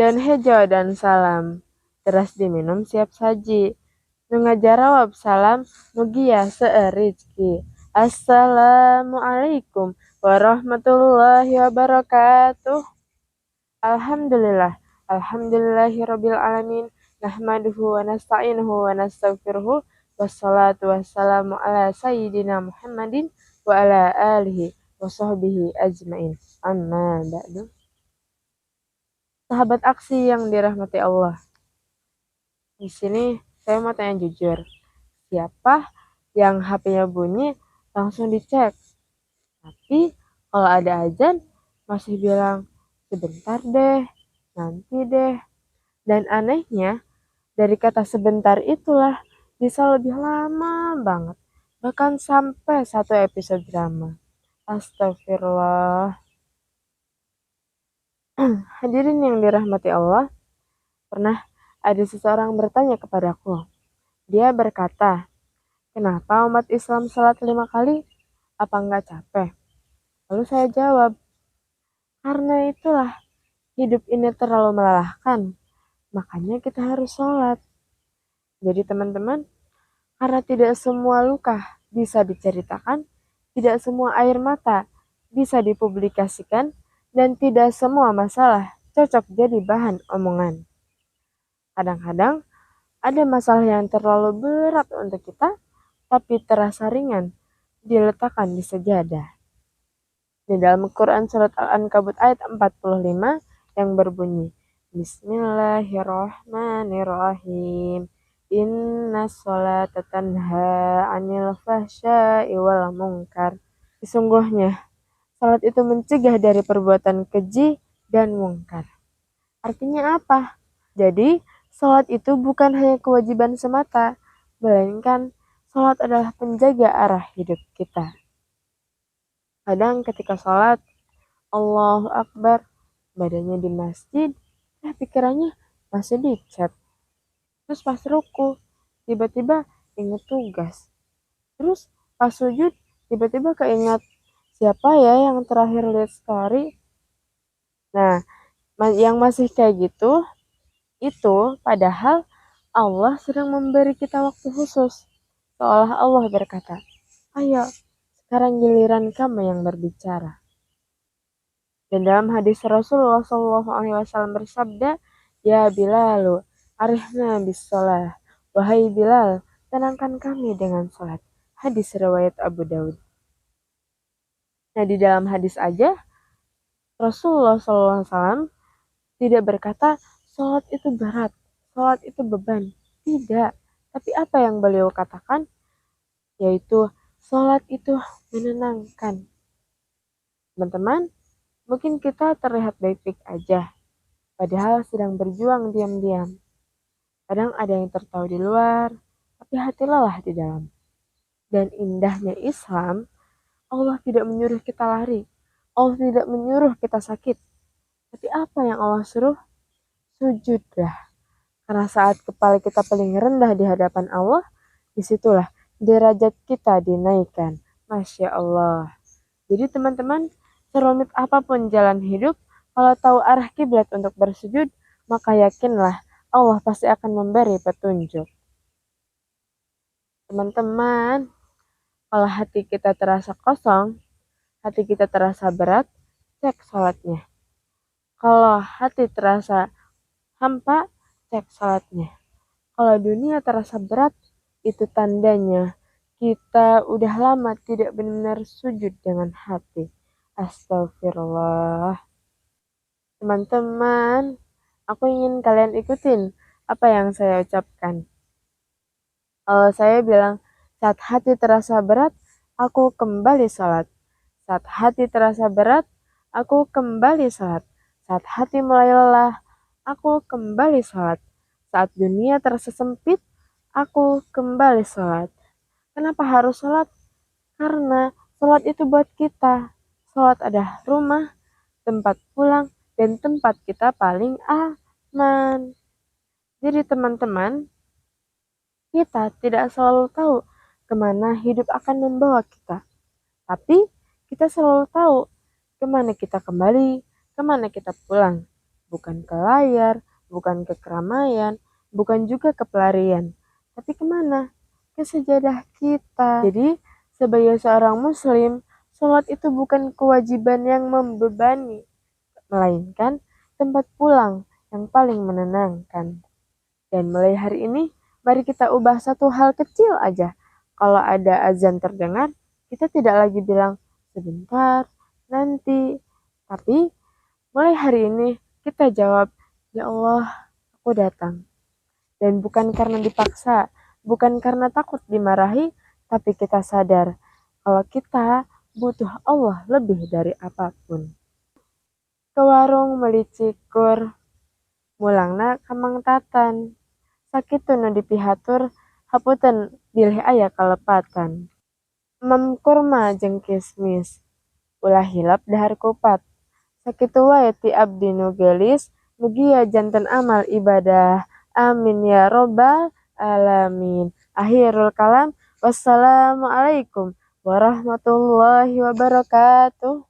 Dan hejo dan salam, teras diminum siap saji. Nu ngajarawab salam, mugia seurizki. Assalamualaikum warahmatullahi wabarakatuh. Alhamdulillah, alhamdulillahirabbil alamin. Nahmaduhu wa nasta'inuhu wa nastaghfiruhu. Wassalatu wassalamu ala sayyidina Muhammadin wa ala alihi wa sahbihi ajmain. Amma ba'du. Sahabat aksi yang dirahmati Allah. Di sini saya mau tanya jujur. Siapa yang HP-nya bunyi langsung dicek? Tapi kalau ada azan masih bilang sebentar deh, nanti deh. Dan anehnya dari kata sebentar itulah bisa lebih lama banget. Bahkan sampai 1 episode drama. Astagfirullah. Hadirin yang dirahmati Allah, pernah ada seseorang bertanya kepadaku. Dia berkata, kenapa umat Islam salat 5 kali? Apa enggak capek? Lalu saya jawab, karena itulah hidup ini terlalu melelahkan. Makanya kita harus sholat. Jadi teman-teman, karena tidak semua luka bisa diceritakan, tidak semua air mata bisa dipublikasikan, dan tidak semua masalah cocok jadi bahan omongan. Kadang-kadang ada masalah yang terlalu berat untuk kita, tapi terasa ringan diletakkan di sejadah. Di dalam Quran surat Al-Ankabut ayat 45 yang berbunyi, Bismillahirrahmanirrahim. Inna sholata tanha 'anil fahsya'i wal munkar. Sesungguhnya salat itu mencegah dari perbuatan keji dan mungkar. Artinya apa? Jadi, salat itu bukan hanya kewajiban semata, melainkan salat adalah penjaga arah hidup kita. Kadang ketika salat, Allahu Akbar, badannya di masjid, pikirannya masih di chat. Terus pas ruku, tiba-tiba ingat tugas. Terus pas sujud, tiba-tiba keingat siapa ya yang terakhir lihat story. Nah, yang masih kayak gitu, itu padahal Allah sedang memberi kita waktu khusus. Seolah Allah berkata, ayo, sekarang giliran kamu yang berbicara. Dan dalam hadis Rasulullah SAW bersabda, ya Bilal, arihna bis sholah. Wahai Bilal, tenangkan kami dengan sholat. Hadis riwayat Abu Daud. Nah, di dalam hadis aja, Rasulullah SAW tidak berkata, sholat itu berat, sholat itu beban. Tidak. Tapi apa yang beliau katakan? Yaitu, sholat itu menenangkan. Teman-teman, mungkin kita terlihat baik-baik aja, padahal sedang berjuang diam-diam. Kadang ada yang tertawa di luar, tapi hati lelah di dalam. Dan indahnya Islam, Allah tidak menyuruh kita lari. Allah tidak menyuruh kita sakit. Tapi apa yang Allah suruh? Sujudlah. Karena saat kepala kita paling rendah di hadapan Allah, disitulah derajat kita dinaikkan. Masya Allah. Jadi teman-teman, serumit apapun jalan hidup, kalau tahu arah kiblat untuk bersujud, maka yakinlah Allah pasti akan memberi petunjuk. Teman-teman, kalau hati kita terasa kosong, hati kita terasa berat, cek sholatnya. Kalau hati terasa hampa, cek sholatnya. Kalau dunia terasa berat, itu tandanya kita udah lama tidak benar-benar sujud dengan hati. Astagfirullah. Teman-teman, aku ingin kalian ikutin apa yang saya ucapkan. Saya bilang, saat hati terasa berat, aku kembali sholat. Saat hati terasa berat, aku kembali sholat. Saat hati mulai lelah, aku kembali sholat. Saat dunia terasa sempit, aku kembali sholat. Kenapa harus sholat? Karena sholat itu buat kita. Sholat adalah rumah, tempat pulang, dan tempat kita paling aman. Jadi teman-teman, kita tidak selalu tahu kemana hidup akan membawa kita. Tapi kita selalu tahu kemana kita kembali, kemana kita pulang. bukan ke layar, bukan ke keramaian, bukan juga ke pelarian. Tapi kemana? Ke sajadah kita. Jadi, sebagai seorang muslim, sholat itu bukan kewajiban yang membebani, melainkan tempat pulang yang paling menenangkan. Dan mulai hari ini, mari kita ubah satu hal kecil aja. Kalau ada azan terdengar, kita tidak lagi bilang sebentar, nanti. Tapi mulai hari ini kita jawab, ya Allah, aku datang. Dan bukan karena dipaksa, bukan karena takut dimarahi, tapi kita sadar kalau kita butuh Allah lebih dari apapun. Ke warung beli cikur, mulangna kamang tatan. Sakitu nu dipihatur, hapunten bilih aya kalepatan. Emam kurma jeung kismis, ulah hilap dahar kupat. Sakitu wae ti abdi nu gelis, mugia janten amal ibadah. Amin ya robbal alamin. Akhirul kalam, wassalamualaikum warahmatullahi wabarakatuh.